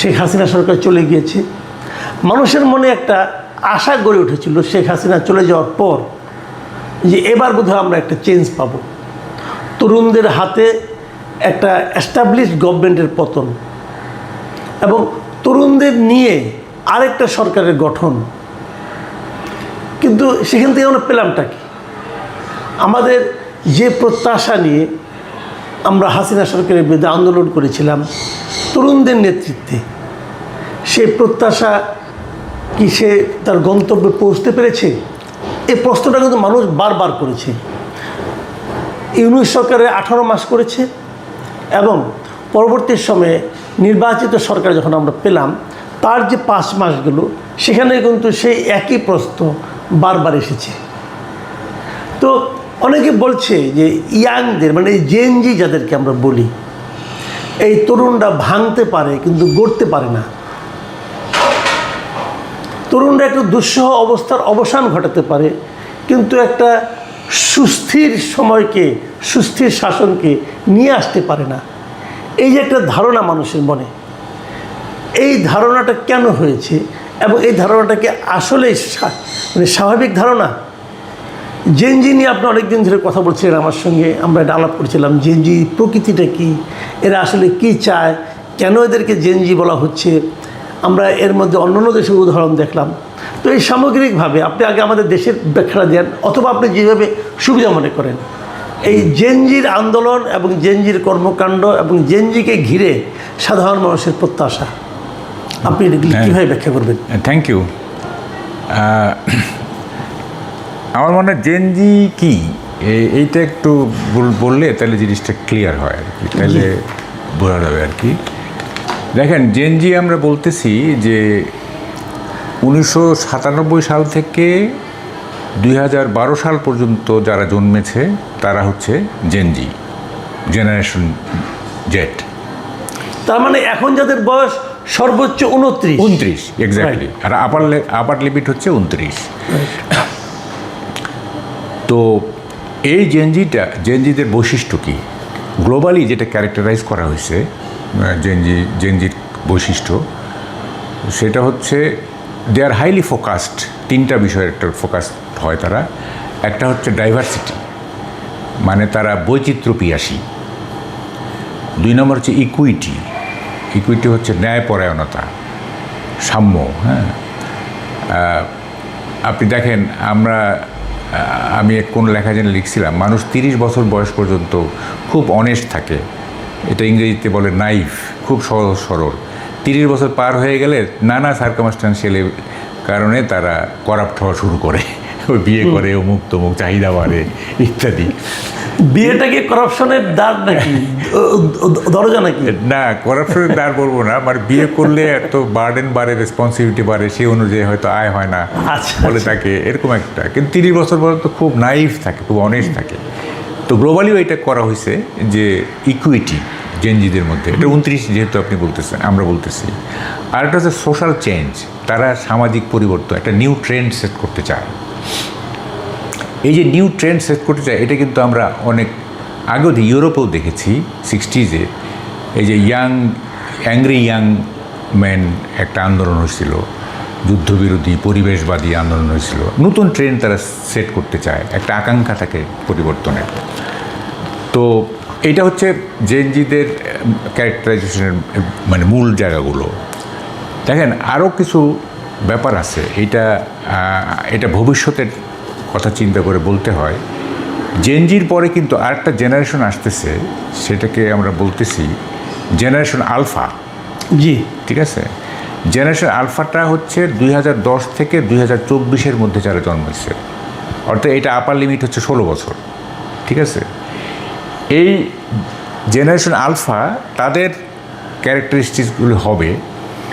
শেখ হাসিনা সরকার চলে গিয়েছে। মানুষের মনে একটা আশা গড়ে উঠেছিল শেখ হাসিনা চলে যাওয়ার পর যে এবার বোধহয় আমরা একটা চেঞ্জ পাবো, তরুণদের হাতে একটা এস্টাবলিশড গভর্নমেন্টের পতন এবং তরুণদের নিয়ে আরেকটা সরকারের গঠন। কিন্তু সেখান থেকে আমরা পেলামটা কি? আমাদের যে প্রত্যাশা নিয়ে আমরা হাসিনা সরকারের বিরুদ্ধে আন্দোলন করেছিলাম তরুণদের নেতৃত্বে, সেই প্রত্যাশা কি সে তার গন্তব্যে পৌঁছতে পেরেছে? এই প্রশ্নটা কিন্তু মানুষ বারবার করেছে। ইউনূস সরকারের 18 মাস করেছে এবং পরবর্তী সময়ে নির্বাচিত সরকার যখন আমরা পেলাম তার যে 5 মাসগুলো, সেখানে কিন্তু সেই একই প্রশ্ন বারবার এসেছে। তো অনেকে বলছে যে ইয়াংদের, মানে এই জেনজি যাদেরকে আমরা বলি, এই তরুণরা ভাঙতে পারে কিন্তু গড়তে পারে না। তরুণরা একটু দুঃসহ অবস্থার অবসান ঘটাতে পারে কিন্তু একটা সুস্থির সময়কে, সুস্থির শাসনকে নিয়ে আসতে পারে না। এই যে একটা ধারণা মানুষের মনে, এই ধারণাটা কেন হয়েছে এবং এই ধারণাটাকে আসলে মানে স্বাভাবিক ধারণা? জেনজি নিয়ে আপনি অনেকদিন ধরে কথা বলছিলেন আমার সঙ্গে, আমরা এটা আলাপ করছিলাম জেনজি প্রকৃতিটা কি, এরা আসলে কি চায়, কেন এদেরকে জেনজি বলা হচ্ছে। আমরা এর মধ্যে অন্যান্য দেশের উদাহরণ দেখলাম। তো এই সামগ্রিকভাবে আপনি আগে আমাদের দেশের ব্যাখ্যাটা দেন, অথবা আপনি যেভাবে সুবিধা মনে করেন এই জেনজির আন্দোলন এবং জেনজির কর্মকাণ্ড এবং জেনজিকে ঘিরে সাধারণ মানুষের প্রত্যাশা, আপনি কীভাবে ব্যাখ্যা করবেন? Thank you. আমার মনে হয় জেনজি কি এইটা একটু বললে তাহলে জিনিসটা ক্লিয়ার হয় আর কি, তাহলে বোঝা যাবে আর কি। দেখেন, জেনজি আমরা বলতেছি যে 1997 সাল থেকে 2012 সাল পর্যন্ত যারা জন্মেছে তারা হচ্ছে জেনজি, জেনারেশন জেড। তার মানে এখন যাদের বয়স সর্বোচ্চ 29 এক্স্যাক্টলি, আর আপার লিমিট হচ্ছে 29। তো এই জেনজিদের বৈশিষ্ট্য কি, গ্লোবালি যেটা ক্যারেক্টারাইজ করা হয়েছে জেনজির বৈশিষ্ট্য, সেটা হচ্ছে দে আর হাইলি ফোকাসড। 3টা বিষয়ের একটা ফোকাস হয় তারা। একটা হচ্ছে ডাইভার্সিটি, মানে তারা বৈচিত্র্যপিয়াসী। 2 নম্বর হচ্ছে ইকুইটি হচ্ছে ন্যায়পরায়ণতা, সাম্য। হ্যাঁ, আপনি দেখেন, আমি কোন লেখা যেন লিখছিলাম, মানুষ 30 বছর বয়স পর্যন্ত খুব অনেস্ট থাকে, এটা ইংরেজিতে বলে নাইভ, খুব সহজ সরল। 30 বছর পার হয়ে গেলে নানা সার্কামস্ট্যান্সিয়াল কারণে তারা করাপ্ট হওয়া শুরু করে, ওই বিয়ে করে, অমুক তমুক, চাহিদা বাড়ে ইত্যাদি। বিয়েটাকে করাপশনের দ্বার নাকি, দরজা নাকি? না, করাপশনের দ্বার বলবো না, মানে বিয়ে করলে এত বার্ডেন বাড়ে, রেসপন্সিবিলিটি বাড়ে, সেই অনুযায়ী হয়তো আয় হয় না বলে তাকে এরকম একটা। কিন্তু 30 বছর পর্যন্ত খুব নাইভ থাকে, খুব অনেস্ট থাকে। তো গ্লোবালিও এটা করা হয়েছে যে ইকুইটি জেনজিদের মধ্যে, এটা 29 যেহেতু আপনি বলতেছেন, আমরা বলতেছি। আর একটা হচ্ছে সোশ্যাল চেঞ্জ, তারা সামাজিক পরিবর্তন, একটা নিউ ট্রেন্ড সেট করতে চায়। এই যে নিউ ট্রেন্ড সেট করতে চায়, এটা কিন্তু আমরা অনেক আগেও ইউরোপেও দেখেছি 60s। এই যে অ্যাংরি ইয়াং ম্যান একটা আন্দোলন হয়েছিল, যুদ্ধবিরোধী পরিবেশবাদী আন্দোলন হয়েছিল। নতুন ট্রেন্ড তারা সেট করতে চায়, একটা আকাঙ্ক্ষা থাকে পরিবর্তনের। তো এইটা হচ্ছে জেনজিদের ক্যারেক্টারাইজেশনের মানে মূল জায়গাগুলো। দেখেন, আরও কিছু ব্যাপার আছে, এটা ভবিষ্যতের কথা চিন্তা করে বলতে হয়। জেনজির পরে কিন্তু আরেকটা জেনারেশন আসতেছে, সেটাকে আমরা বলতেছি জেনারেশন আলফা। জি, ঠিক আছে। জেনারেশন আলফাটা হচ্ছে 2010 থেকে 2024-এর মধ্যে যারা জন্মেছে, অর্থাৎ এটা আপার লিমিট হচ্ছে 16 বছর। ঠিক আছে। এই জেনারেশন আলফা, তাদের ক্যারেক্টারিস্টিক্সগুলো হবে,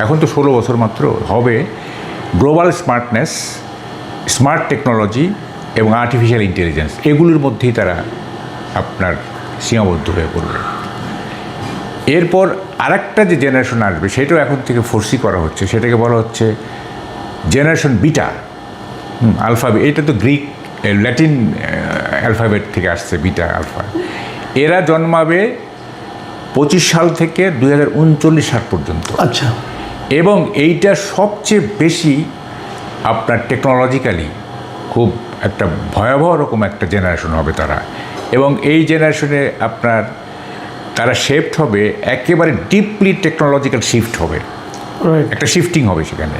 এখন তো 16 বছর মাত্র, হবে গ্লোবাল স্মার্টনেস, স্মার্ট টেকনোলজি এবং আর্টিফিশিয়াল ইন্টেলিজেন্স, এগুলোর মধ্যেই তারা আপনার সীমাবদ্ধ হয়ে পড়বে। এরপর আরেকটা যে জেনারেশন আসবে, সেটাও এখন থেকে ফোর্সি করা হচ্ছে, সেটাকে বলা হচ্ছে জেনারেশন বিটা, আলফা। এটা তো গ্রিক ল্যাটিন অ্যালফাবেট থেকে আসছে, বিটা আলফা। এরা জন্মাবে 25 সাল থেকে 2039 সাল পর্যন্ত। আচ্ছা। এবং এইটা সবচেয়ে বেশি আপনার টেকনোলজিক্যালি খুব একটা ভয়াবহ রকম একটা জেনারেশন হবে তারা। এবং এই জেনারেশনে আপনার তারা শেফট হবে, একেবারে ডিপলি টেকনোলজিক্যাল শিফট হবে, একটা শিফটিং হবে সেখানে।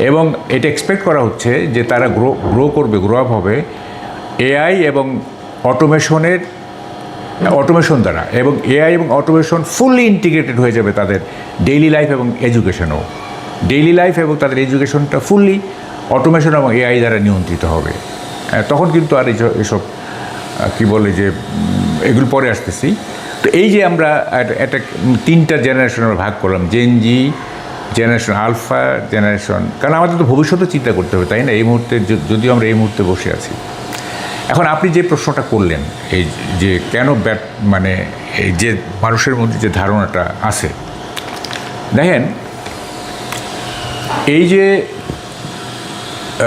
এবং এটা এক্সপেক্ট করা হচ্ছে যে তারা গ্রো করবে, গ্রো আপ হবে এআই এবং অটোমেশন দ্বারা, এবং এআই এবং অটোমেশন ফুললি ইন্টিগ্রেটেড হয়ে যাবে তাদের ডেইলি লাইফ এবং এডুকেশনও। ডেইলি লাইফ এবং তাদের এডুকেশনটা ফুললি অটোমেশন এবং এআই দ্বারা নিয়ন্ত্রিত হবে। তখন কিন্তু আর এসব কী বলে যে এগুলো পরে আসতেছি। তো এই যে আমরা একটা 3টা জেনারেশন আমরা ভাগ করলাম, জেনজি, জেনারেশন আলফা, জেনারেশন, কারণ আমাদের তো ভবিষ্যতে চিন্তা করতে হবে, তাই না? এই মুহূর্তে যদিও আমরা এই মুহূর্তে বসে আছি। এখন আপনি যে প্রশ্নটা করলেন, এই যে কেন মানে এই যে মানুষের মধ্যে যে ধারণাটা আছে, দেখেন এই যে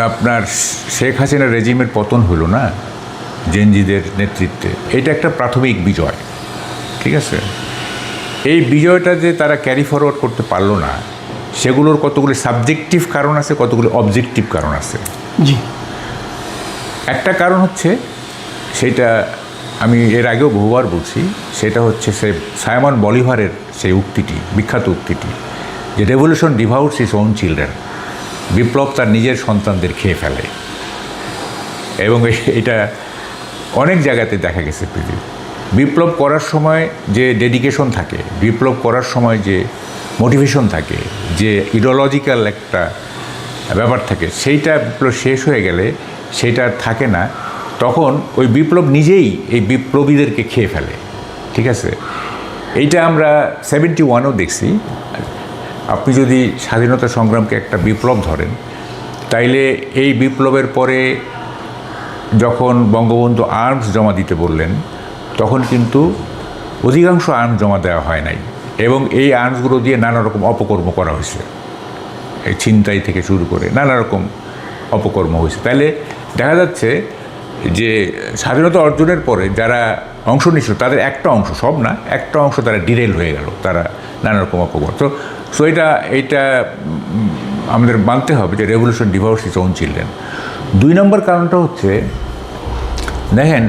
আপনার শেখ হাসিনা রেজিমের পতন হলো না জেনজিদের নেতৃত্বে, এটা একটা প্রাথমিক বিজয়, ঠিক আছে? এই বিজয়টা যে তারা ক্যারি ফরওয়ার্ড করতে পারলো না, সেগুলোর কতগুলি সাবজেক্টিভ কারণ আছে, কতগুলি অবজেক্টিভ কারণ আছে। জি, একটা কারণ হচ্ছে, সেটা আমি এর আগেও বহুবার বলছি, সেটা হচ্ছে সে সাইমন বলিভারের সেই উক্তিটি, বিখ্যাত উক্তিটি, যে revolution devours its own children, বিপ্লব তার নিজের সন্তানদের খেয়ে ফেলে। এবং এটা অনেক জায়গাতে দেখা গেছে পৃথিবী। বিপ্লব করার সময় যে ডেডিকেশন থাকে, বিপ্লব করার সময় যে মোটিভেশন থাকে, যে ইডিওলজিক্যাল একটা ব্যাপার থাকে, সেইটা বিপ্লব শেষ হয়ে গেলে সেটা থাকে না, তখন ওই বিপ্লব নিজেই এই বিপ্লবীদেরকে খেয়ে ফেলে, ঠিক আছে? এইটা আমরা 71-ও দেখছি। আপনি যদি স্বাধীনতা সংগ্রামকে একটা বিপ্লব ধরেন, তাইলে এই বিপ্লবের পরে যখন বঙ্গবন্ধু আর্মস জমা দিতে বললেন, তখন কিন্তু অধিকাংশ আর্মস জমা দেওয়া হয় নাই, এবং এই আর্মসগুলো দিয়ে নানা রকম অপকর্ম করা হয়েছে, এই ছিনতাই থেকে শুরু করে নানা রকম অপকর্ম হয়েছে। তাহলে দেখা যাচ্ছে যে স্বাধীনতা অর্জনের পরে যারা অংশ নিচ্ছিল, তাদের একটা অংশ, সব না, একটা অংশ তারা ডিরেল হয়ে গেল, তারা নানা রকম অপকর্ম। সো এইটা আমাদের মানতে হবে যে revolution devours its own children. 2 নম্বর কারণটা হচ্ছে, দেখেন,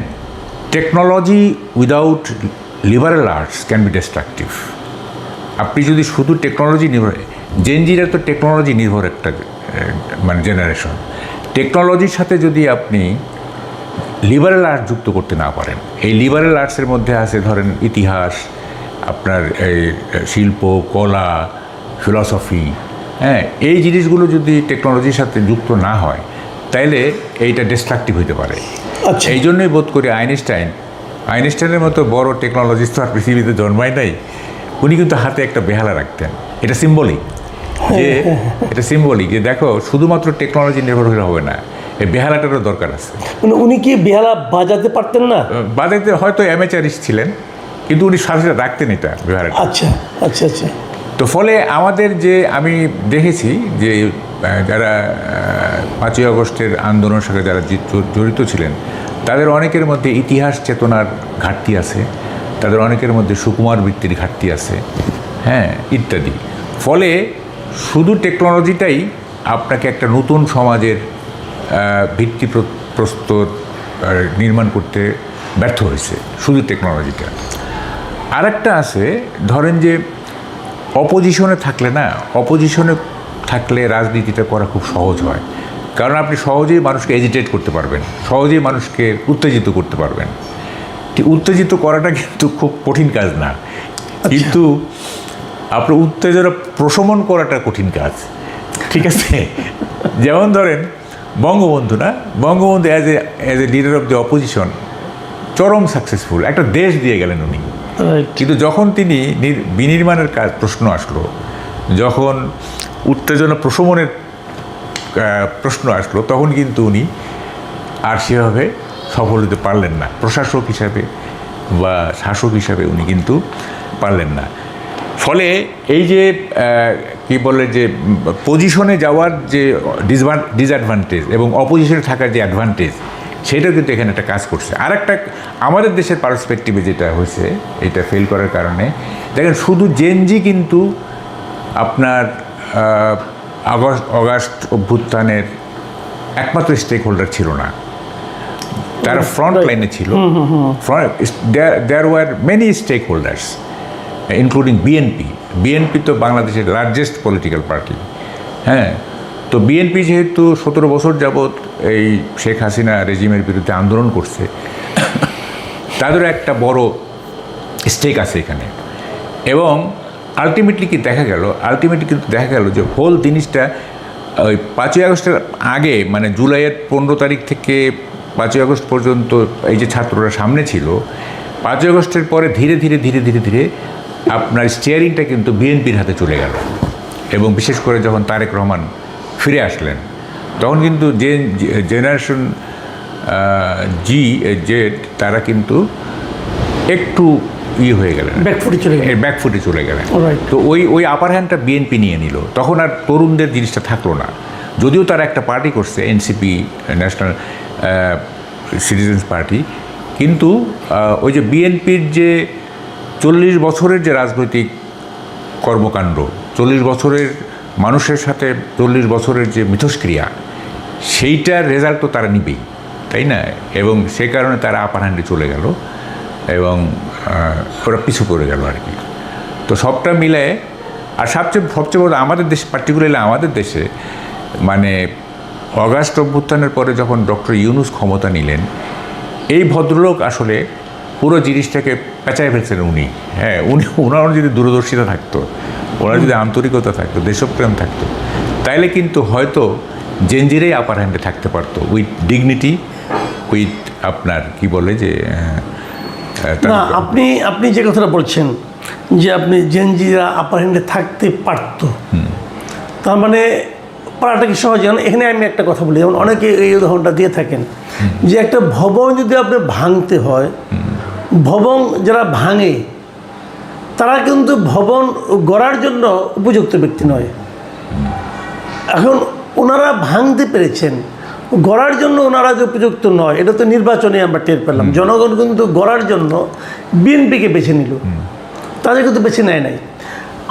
technology without liberal arts can be destructive. আপনি যদি শুধু টেকনোলজি নির্ভর, জেনজিরা তো টেকনোলজি নির্ভর একটা মানে জেনারেশন, টেকনোলজির সাথে যদি আপনি লিবারেল আর্ট যুক্ত করতে না পারেন, এই লিবারেল আর্টসের মধ্যে আছে ধরেন ইতিহাস, আপনার এই শিল্প, কলা, ফিলসফি, হ্যাঁ, এই জিনিসগুলো যদি টেকনোলজির সাথে যুক্ত না হয়, তাইলে এইটা ডিস্ট্রাকটিভ হইতে পারে। আচ্ছা, এই জন্যই বোধ করি আইনস্টাইনের মতো বড় টেকনোলজিস্ট তো আর পৃথিবীতে জন্মায় নাই, উনি কিন্তু হাতে একটা বেহালা রাখতেন। এটা সিম্বলিক, যে এটা সিম্বলিক যে দেখো, শুধুমাত্র টেকনোলজি নির্ভর হলে হবে না, এই বেহালাটারও দরকার আছে। মানে উনি কি বেহালা বাজাতে পারতেন না? বাজাতে হয়তো অ্যামেচারিস্ট ছিলেন, কিন্তু উনি সাথে রাখতেন এটা বেহালাটা। আচ্ছা আচ্ছা আচ্ছা। তো ফলে আমাদের যে আমি দেখেছি যে যারা 5ই আগস্টের আন্দোলনের সাথে যারা জড়িত ছিলেন, তাদের অনেকের মধ্যে ইতিহাস চেতনার ঘাটতি আছে, তাদের অনেকের মধ্যে সুকুমার বৃত্তির ঘাটতি আছে, হ্যাঁ, ইত্যাদি। ফলে শুধু টেকনোলজিটাই আপনাকে একটা নতুন সমাজের ভিত্তিপ্রস্তর নির্মাণ করতে ব্যর্থ হয়েছে, শুধু টেকনোলজিটা। আরেকটা আছে, ধরেন যে অপোজিশনে থাকলে রাজনীতিটা করা খুব সহজ হয়, কারণ আপনি সহজেই মানুষকে এজিটেট করতে পারবেন, সহজেই মানুষকে উত্তেজিত করতে পারবেন। উত্তেজিত করাটা কিন্তু খুব কঠিন কাজ না, কিন্তু আপনার উত্তেজনা প্রশমন করাটা কঠিন কাজ, ঠিক আছে? যেমন ধরেন Bangabandhu as a leader of the opposition চরম সাকসেসফুল, একটা দেশ দিয়ে গেলেন উনি। কিন্তু যখন তিনি বিনির্মাণের প্রশ্ন আসলো, যখন উত্তেজনা প্রশমনের প্রশ্ন আসলো, তখন কিন্তু উনি আর সেভাবে সফল হতে পারলেন না, প্রশাসক হিসাবে বা শাসক হিসাবে উনি কিন্তু পারলেন না। ফলে এই যে কী বলে যে পজিশনে যাওয়ার যে ডিসঅ্যাডভান্টেজ এবং অপোজিশনে থাকার যে অ্যাডভান্টেজ, সেটা কিন্তু এখানে একটা কাজ করছে। আর একটা আমাদের দেশের পার্সপেক্টিভে যেটা হয়েছে, এটা ফেল করার কারণে দেখেন, শুধু জেনজি কিন্তু আপনার অগাস্ট অভ্যুত্থানের একমাত্র স্টেক হোল্ডার ছিল না, তারা ফ্রন্ট লাইনে ছিল। There were many stakeholders including BNP. BNP তো বাংলাদেশের লার্জেস্ট পলিটিক্যাল পার্টি। হ্যাঁ, তো বিএনপি যেহেতু 17 বছর যাবৎ এই শেখ হাসিনা রেজিমের বিরুদ্ধে আন্দোলন করছে, তাদেরও একটা বড় স্টেক আছে এখানে। এবং আলটিমেটলি কিন্তু দেখা গেল যে হোল জিনিসটা ওই 5ই আগস্টের আগে, মানে জুলাইয়ের 15 তারিখ থেকে 5ই আগস্ট পর্যন্ত এই যে ছাত্ররা সামনে ছিল, 5ই আগস্টের পরে ধীরে ধীরে আপনার স্টিয়ারিংটা কিন্তু বিএনপির হাতে চলে গেল। এবং বিশেষ করে যখন তারেক রহমান ফিরে আসলেন, তখন কিন্তু যে জেনারেশন জেড তারা কিন্তু একটু হয়ে গেলেন, ব্যাকফুটে চলে গেলেন। তো ওই আপার হ্যান্ডটা বিএনপি নিয়ে নিল। তখন আর তরুণদের জিনিসটা থাকলো না। যদিও তারা একটা পার্টি করছে, এনসিপি, ন্যাশনাল সিটিজেন্স পার্টি, কিন্তু ওই যে বিএনপির যে 40 বছরের যে রাজনৈতিক কর্মকাণ্ড, 40 বছরের মানুষের সাথে 40 বছরের যে মিথস্ক্রিয়া, সেইটার রেজাল্ট তো তারা নিবেই, তাই না? এবং সে কারণে তারা আপার হ্যান্ডে চলে গেল এবং ওরা পিছু পড়ে গেল আর কি। তো সবটা মিলে, আর সবচেয়ে বড় আমাদের দেশে, পার্টিকুলারলি আমাদের দেশে, মানে অগাস্ট অভ্যুত্থানের পরে যখন ডক্টর ইউনূস ক্ষমতা নিলেন, এই ভদ্রলোক আসলে পুরো জিনিসটাকে পেঁচায় ফেলছেন উনি। হ্যাঁ, ওনার যদি দূরদর্শিতা থাকতো, ওনার যদি আন্তরিকতা থাকতো, দেশপ্রেম থাকতো, তাইলে কিন্তু হয়তো জেনজিরাই আপার হ্যান্ডে থাকতে পারতো, উইথ ডিগনিটি, উইথ আপনার কি বলে যে না, আপনি যে কথাটা বলছেন যে আপনি জেনজিরা আপার হ্যান্ডে থাকতে পারত, তার মানে পারাটা কি সহজ? এখানে আমি একটা কথা বলি, যেমন অনেকে এই উদাহরণটা দিয়ে থাকেন যে একটা ভবন যদি আপনি ভাঙতে হয়, ভবন যারা ভাঙে তারা কিন্তু ভবন গড়ার জন্য উপযুক্ত ব্যক্তি নয়। এখন ওনারা ভাঙতে পেরেছেন, গড়ার জন্য ওনারা যে উপযুক্ত নয়, এটা তো নির্বাচনে আমরা টের পেলাম। জনগণ কিন্তু গড়ার জন্য বিএনপিকে বেছে নিল, তাদের কিন্তু বেছে নেয় নাই।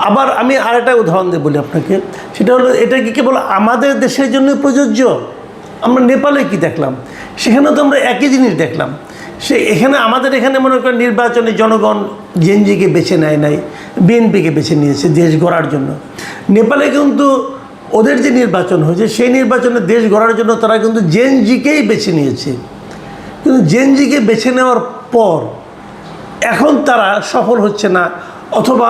আবার আমি আরেকটা উদাহরণ দিয়ে বলি আপনাকে, সেটা হলো এটা কি কেবল আমাদের দেশের জন্য প্রযোজ্য? আমরা নেপালে কি দেখলাম, সেখানে তো আমরা একই জিনিস দেখলাম। এখানে আমাদের এখানে মনে করেন নির্বাচনে জনগণ জেনজিকে বেছে নেয় নাই, বিএনপিকে বেছে নিয়েছে দেশ গড়ার জন্য। নেপালে কিন্তু ওদের যে নির্বাচন হয়েছে, সেই নির্বাচনে দেশ গড়ার জন্য তারা কিন্তু জেনজিকেই বেছে নিয়েছে। কিন্তু জেনজিকে বেছে নেওয়ার পর এখন তারা সফল হচ্ছে না, অথবা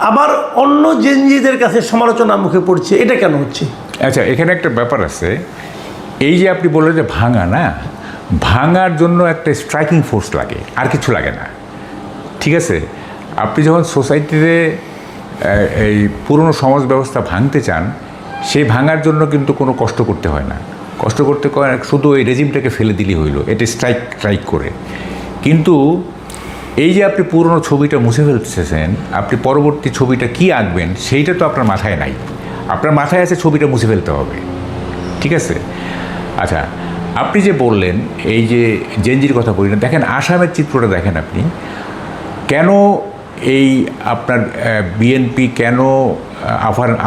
আবার অন্য জেনজিদের কাছে সমালোচনার মুখে পড়ছে। এটা কেন হচ্ছে? আচ্ছা, এখানে একটা ব্যাপার আছে। এই যে আপনি বললেন যে ভাঙার জন্য একটা স্ট্রাইকিং ফোর্স লাগে, আর কিছু লাগে না, ঠিক আছে? আপনি যখন সোসাইটিতে এই পুরনো সমাজ ব্যবস্থা ভাঙতে চান, সেই ভাঙার জন্য কিন্তু কোনো কষ্ট করতে হয় না। কষ্ট করতে শুধু এই রেজিমটাকে ফেলে দিলেই হইল, এটা স্ট্রাইক করে। কিন্তু এই যে আপনি পুরনো ছবিটা মুছে ফেলতেছেন, আপনি পরবর্তী ছবিটা কি আঁকবেন সেইটা তো আপনার মাথায় নাই। আপনার মাথায় আছে ছবিটা মুছে ফেলতে হবে, ঠিক আছে? আচ্ছা, আপনি যে বললেন এই যে জেনজির কথা বললেন, দেখেন আসামের চিত্রটা দেখেন আপনি। কেন এই আপনার বিএনপি কেন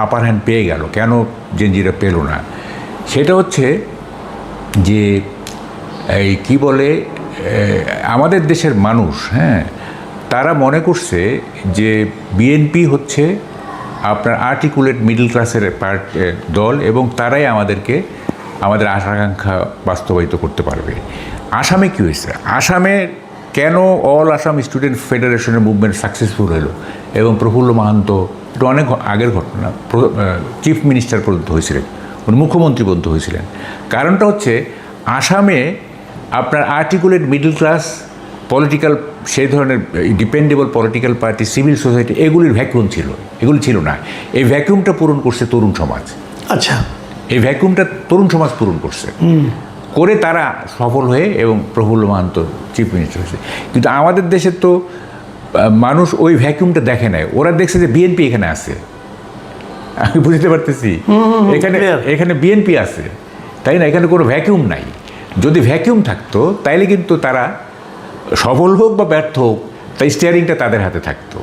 আপার হ্যান্ড পেয়ে গেল, কেন জেনজিরা পেল না? সেটা হচ্ছে যে এই কি বলে, আমাদের দেশের মানুষ, হ্যাঁ, তারা মনে করছে যে বিএনপি হচ্ছে আপনার আর্টিকুলেট মিডল ক্লাসের দল, এবং তারাই আমাদের আশা আকাঙ্ক্ষা বাস্তবায়িত করতে পারবে। আসামে কী হয়েছে? আসামে কেন অল আসাম স্টুডেন্ট ফেডারেশনের মুভমেন্ট সাকসেসফুল হলো এবং প্রফুল্ল মাহান্ত, এটা অনেক আগের ঘটনা, চিফ মিনিস্টার পর্যন্ত হয়েছিলেন, উনি মুখ্যমন্ত্রী পর্যন্ত হয়েছিলেন। কারণটা হচ্ছে আসামে আপনার আর্টিকুলেট মিডল ক্লাস, পলিটিক্যাল, সেই ধরনের dependable political party, civil society, এগুলির ভ্যাকুয়াম ছিল, এগুলি ছিল না। এই ভ্যাকুয়ামটা পূরণ করছে তরুণ সমাজ। আচ্ছা, এই ভ্যাকুয়ামটা তরুণ সমাজ পূরণ করছে, করে তারা সফল হয়ে এবং প্রফুল্ল মাহান্ত চিফ মিনিস্টার হয়েছে। কিন্তু আমাদের দেশের তো মানুষ ওই ভ্যাকুয়ামটা দেখে নেয়, ওরা দেখছে যে বিএনপি এখানে আছে। আমি বুঝতে পারতেছি, এখানে বিএনপি আছে, তাই না? এখানে কোনো ভ্যাকুয়াম নাই। যদি ভ্যাকুয়াম থাকতো তাইলে কিন্তু তারা সফল হোক বা ব্যর্থ হোক, তাই স্টিয়ারিংটা তাদের হাতে থাকতো।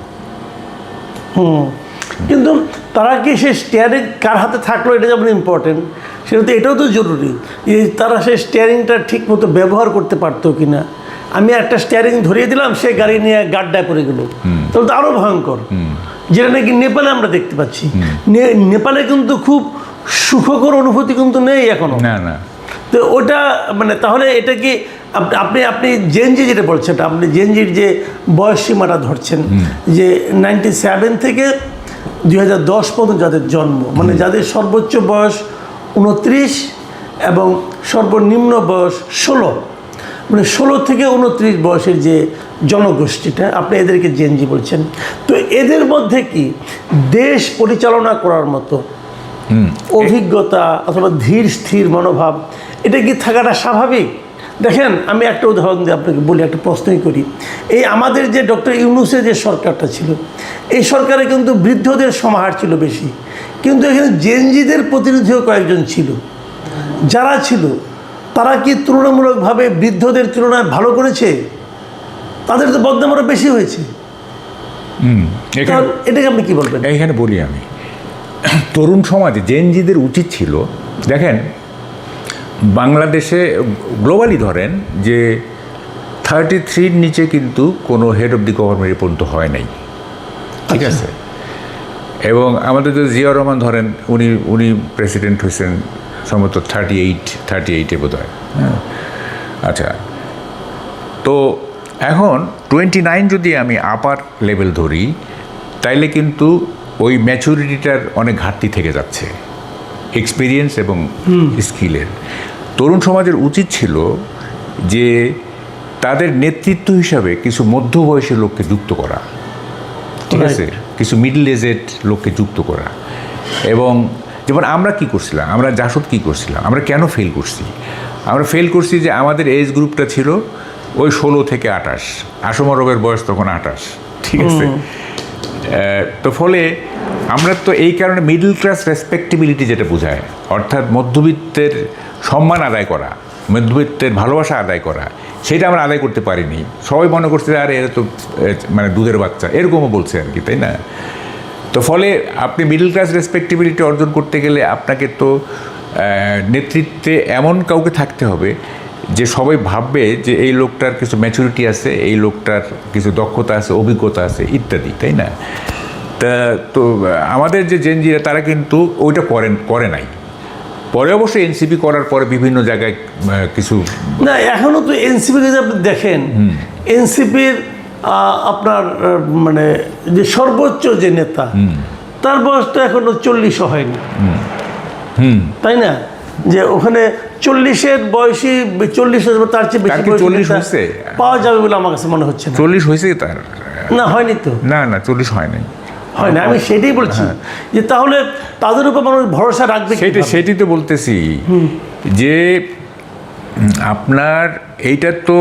কিন্তু তারা কি সে স্টিয়ারিং কার হাতে থাকলো এটা যেমন ইম্পর্টেন্ট, সেটা তো এটাও তো জরুরি যে তারা সেই স্টিয়ারিংটা ঠিক মতো ব্যবহার করতে পারতো কি না। আমি একটা স্টিয়ারিং ধরিয়ে দিলাম, সে গাড়ি নিয়ে গাড্ডায় পড়ে গেল, তাহলে তো আরও ভয়ঙ্কর, যেটা নাকি নেপালে আমরা দেখতে পাচ্ছি। নেপালে কিন্তু খুব সুখকর অনুভূতি কিন্তু নেই এখনো। না না, তো ওটা মানে তাহলে এটা কি আপনি আপনি জেনজি যেটা বলছেন, আপনি জেনজির যে বয়স সীমাটা ধরছেন যে 97 থেকে 2010 পর্যন্ত যাদের জন্ম, মানে যাদের সর্বোচ্চ বয়স 29 এবং সর্বনিম্ন বয়স 16, মানে 16 থেকে 29 বয়সের যে জনগোষ্ঠীটা, আপনি এদেরকে জেনজি বলছেন। তো এদের মধ্যে কি দেশ পরিচালনা করার মতো অভিজ্ঞতা অথবা ধীর স্থির মনোভাব এটা কি থাকাটা স্বাভাবিক? দেখেন, আমি একটা উদাহরণ দিয়ে আপনাকে বলি, একটা প্রশ্নই করি। এই আমাদের যে ডক্টর ইউনূসের যে সরকারটা ছিল, এই সরকারে কিন্তু বৃদ্ধদের সমাহার ছিল বেশি, কিন্তু এখানে জেনজিদের প্রতিনিধিও কয়েকজন ছিল। যারা ছিল তারা কি তুলনামূলকভাবে বৃদ্ধদের তুলনায় ভালো করেছে? তাদের তো বদনাম আরও বেশি হয়েছে। এটাকে আপনি কি বলবেন? এইখানে বলি আমি, তরুণ সমাজে জেনজিদের উচিত ছিল, দেখেন বাংলাদেশে গ্লোবালি ধরেন যে 33 নিচে কিন্তু কোনো হেড অফ দি গভর্নমেন্ট পর্যন্ত হয় নাই, ঠিক আছে। এবং আমাদের যে জিয়াউর রহমান ধরেন, উনি প্রেসিডেন্ট হয়েছেন সম্ভবত 38 বোধ হয়। হ্যাঁ, আচ্ছা, তো এখন 29 যদি আমি আপার লেভেল ধরি, তাইলে কিন্তু ওই ম্যাচুরিটিটার অনেক ঘাটতি থেকে যাচ্ছে, এক্সপিরিয়েন্স এবং স্কিলের। তরুণ সমাজের উচিত ছিল যে তাদের নেতৃত্ব হিসাবে কিছু মধ্যবয়সী লোককে যুক্ত করা, ঠিক আছে, কিছু মিডল এজেড লোককে যুক্ত করা। এবং যেমন আমরা কি করছিলাম, আমরা জাসদ কি করছিলাম, আমরা কেন ফেল করছি? আমরা ফেল করছি যে আমাদের এজ গ্রুপটা ছিল ওই 16 থেকে 28, আসম আরবের বয়স তখন 28, ঠিক আছে। তো ফলে আমরা তো এই কারণে মিডল ক্লাস রেসপেক্টেবিলিটি যেটা বোঝায়, অর্থাৎ মধ্যবিত্তের সম্মান আদায় করা, মধ্যবিত্তের ভালোবাসা আদায় করা, সেটা আমরা আদায় করতে পারিনি। সবাই মনে করছে আরে এরা তো মানে দুধের বাচ্চা, এরকমও বলছে আর কি, তাই না? তো ফলে আপনি মিডল ক্লাস রেসপেক্টেবিলিটি অর্জন করতে গেলে আপনাকে তো নেতৃত্বে এমন কাউকে থাকতে হবে যে সবাই ভাববে যে এই লোকটার কিছু ম্যাচুরিটি আছে, এই লোকটার কিছু দক্ষতা আছে, অভিজ্ঞতা আছে ইত্যাদি, তাই না? তো আমাদের যে জেনজিরা তারা কিন্তু ওইটা করে নাই। পরে অবশ্যই এনসিপি করার পরে বিভিন্ন জায়গায় কিছু না, এখনও তো এনসিপি যদি আপনি দেখেন, এনসিপির আপনার মানে যে সর্বোচ্চ যে নেতা, তার বয়স তো এখনো 40 হয়নি, তাই না? যে ওখানে 40-এর বয়সী 40 তার চেয়ে বেশি 40 হয়েছে পাওয়া যাবে বলে আমার কাছে মনে হচ্ছে না। 40 হয়েছে তার? না, হয়নি তো। না 40 হয় নাই, হয় না। আমি সেটাই বলছি যে তাহলে তাদের উপর মানুষ ভরসা রাখবে। সেটাই তো বলতেছি যে আপনার এইটা তো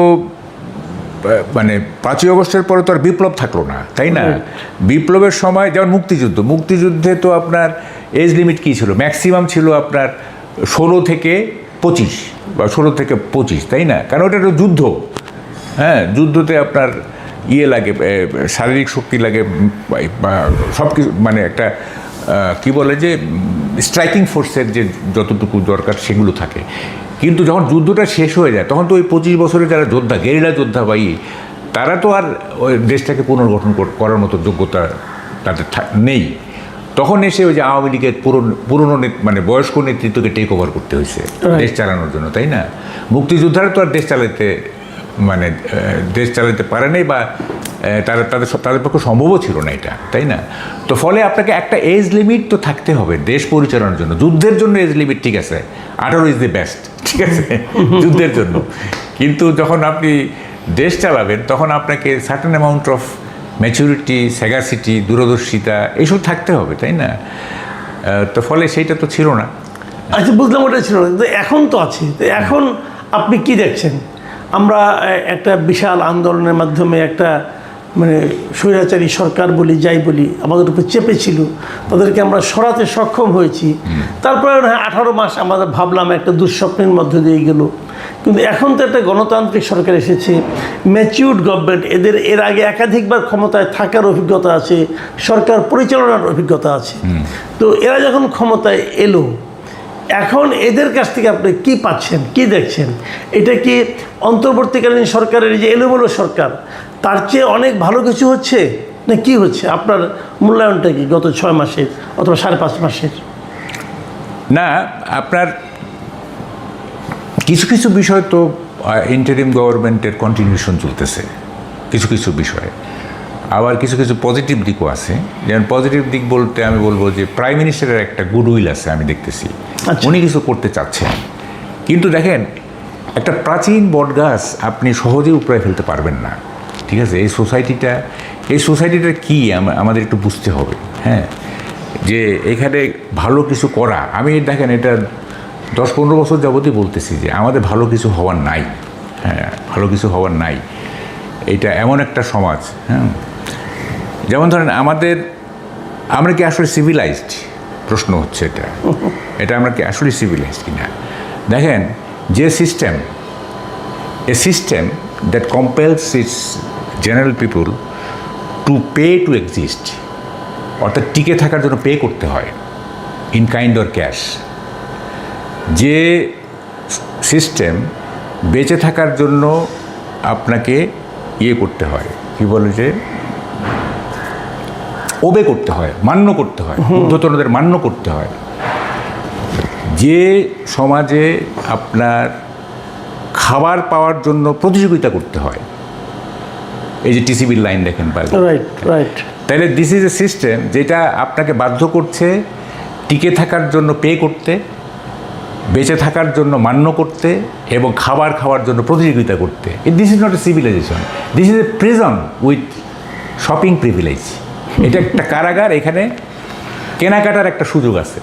মানে 5ই আগস্টের পরে তো আর বিপ্লব থাকলো না, তাই না? বিপ্লবের সময় যেমন মুক্তিযুদ্ধে তো আপনার এজ লিমিট কী ছিল? ম্যাক্সিমাম ছিল আপনার 16 থেকে 25 বা 16 থেকে 25, তাই না? কারণ ওটা একটা যুদ্ধ। হ্যাঁ, যুদ্ধতে আপনার লাগে, শারীরিক শক্তি লাগে, সব কিছু, মানে একটা কি বলে যে স্ট্রাইকিং ফোর্সের যে যতটুকু দরকার সেগুলো থাকে। কিন্তু যখন যুদ্ধটা শেষ হয়ে যায় তখন তো ওই 25 বছরের যারা যোদ্ধা, গেরিলা যোদ্ধা তারা তো আর ওই দেশটাকে পুনর্গঠন করার মতো যোগ্যতা তাদের নেই। তখন এসে ওই যে আওয়ামী লীগের পুরনো মানে বয়স্ক নেতৃত্বকে টেক ওভার করতে হয়েছে দেশ চালানোর জন্য, তাই না? মুক্তিযোদ্ধারা তো আর দেশ চালাতে পারে নাই, বা তাদের পক্ষে সম্ভবও ছিল না এটা, তাই না? তো ফলে আপনাকে একটা এজ লিমিট তো থাকতে হবে দেশ পরিচালনার জন্য। যুদ্ধের জন্য এজ লিমিট ঠিক আছে, 18 ইজ দি বেস্ট, ঠিক আছে, যুদ্ধের জন্য। কিন্তু যখন আপনি দেশ চালাবেন তখন আপনাকে certain amount of maturity, sagacity, দূরদর্শিতা এইসব থাকতে হবে, তাই না? তো ফলে সেইটা তো ছিল না। আচ্ছা, বুঝলাম, ওটা ছিল না, কিন্তু এখন তো আছে। তো এখন আপনি কি দেখছেন? আমরা একটা বিশাল আন্দোলনের মাধ্যমে একটা মানে স্বৈরাচারী সরকার বলি, যাই বলি, আমাদের উপর চেপেছিল, তাদেরকে আমরা সরাতে সক্ষম হয়েছি। তারপরে 18 মাস আমাদের ভাবলাম একটা দুঃস্বপ্নের মধ্য দিয়ে গেল, কিন্তু এখন তো একটা গণতান্ত্রিক সরকার এসেছে, ম্যাচিউরড গভর্নমেন্ট, এদের এর আগে একাধিকবার ক্ষমতায় থাকার অভিজ্ঞতা আছে, সরকার পরিচালনার অভিজ্ঞতা আছে। তো এরা যখন ক্ষমতায় এলো, এখন এদের কাছ থেকে আপনি কি পাচ্ছেন, কি দেখছেন? এটা কি অন্তর্বর্তীকালীন সরকারের যে এলোমেলো সরকার, তার চেয়ে অনেক ভালো কিছু হচ্ছে না কি হচ্ছে? আপনার মূল্যায়নটা কি গত 6 মাসের অথবা 5.5 মাসের? না, আপনার কিছু কিছু বিষয় তো ইন্টারিম গভর্নমেন্টের কন্টিনিউশন চলতেছে কিছু কিছু বিষয়ে, আবার কিছু কিছু পজিটিভ দিকও আছে। যেমন পজিটিভ দিক বলতে আমি বলবো যে প্রাইম মিনিস্টারের একটা গুডউইল আছে, আমি দেখতেছি উনি কিছু করতে চাচ্ছেন। কিন্তু দেখেন, একটা প্রাচীন বটগাছ আপনি সহজেই উপড়ে ফেলতে পারবেন না, ঠিক আছে? এই সোসাইটিটা কি আমাদের একটু বুঝতে হবে, হ্যাঁ, যে এখানে ভালো কিছু করা। আমি দেখেন, এটা 10-15 বছর যাবতই বলতেছি যে আমাদের ভালো কিছু হওয়ার নাই, হ্যাঁ, ভালো কিছু হওয়ার নাই। এটা এমন একটা সমাজ, হ্যাঁ, যেমন ধরেন আমরা কি আসলে সিভিলাইজড? প্রশ্ন হচ্ছে এটা আমরা কি আসলে সিভিলাইজড কিনা? দেখেন, যে a system that compels its general people to pay to exist, অর্থাৎ টিকে থাকার জন্য পে করতে হয় ইন কাইন্ড অর ক্যাশ। যে সিস্টেম বেঁচে থাকার জন্য আপনাকে করতে হয়, কি বলে, যে ওবে করতে হয়, মান্য করতে হয়, ঊর্ধ্বতনদের মান্য করতে হয়। যে সমাজে আপনার খাবার পাওয়ার জন্য প্রতিযোগিতা করতে হয়, এই যে টিসিবির লাইন দেখেন, রাইট, তাহলে দিস ইজ এ সিস্টেম যেটা আপনাকে বাধ্য করছে টিকে থাকার জন্য পে করতে, বেঁচে থাকার জন্য মান্য করতে এবং খাবার খাওয়ার জন্য প্রতিযোগিতা করতে। This is not a civilisation, this is a prison with shopping privilege. এটা একটা কারাগার, এখানে কেনাকাটার একটা সুযোগ আছে,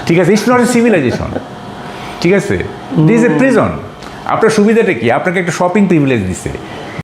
ঠিক আছে? ইটস নট এ সিভিলাইজেশন, ঠিক আছে? This is a prison. আপনার সুবিধাটা কি? আপনাকে একটা শপিং প্রিভিলেজ দিছে।